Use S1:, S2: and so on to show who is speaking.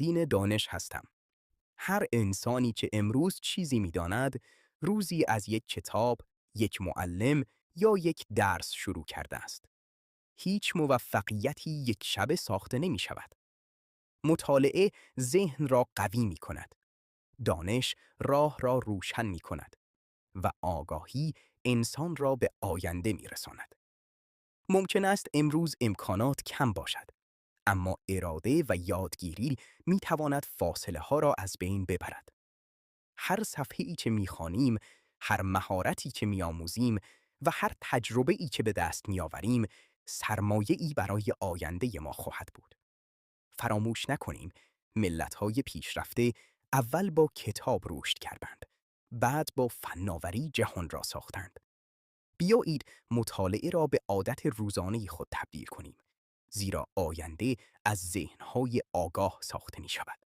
S1: آدین دانش هستم. هر انسانی که امروز چیزی می‌داند، روزی از یک کتاب، یک معلم یا یک درس شروع کرده است. هیچ موفقیتی یک شبه ساخته نمی شود. مطالعه ذهن را قوی می کند. دانش راه را روشن می کند و آگاهی انسان را به آینده می رساند. ممکن است امروز امکانات کم باشد، اما اراده و یادگیری می تواند فاصله ها را از بین ببرد. هر صفحه‌ای که می خوانیم، هر مهارتی که می آموزیم و هر تجربه‌ای که به دست می آوریم، سرمایه‌ای برای آینده ما خواهد بود. فراموش نکنیم، ملت‌های پیشرفته اول با کتاب رشد کردند، بعد با فناوری جهان را ساختند. بیایید مطالعه را به عادت روزانه خود تبدیل کنیم، زیرا آینده از ذهن‌های آگاه ساخته می شود.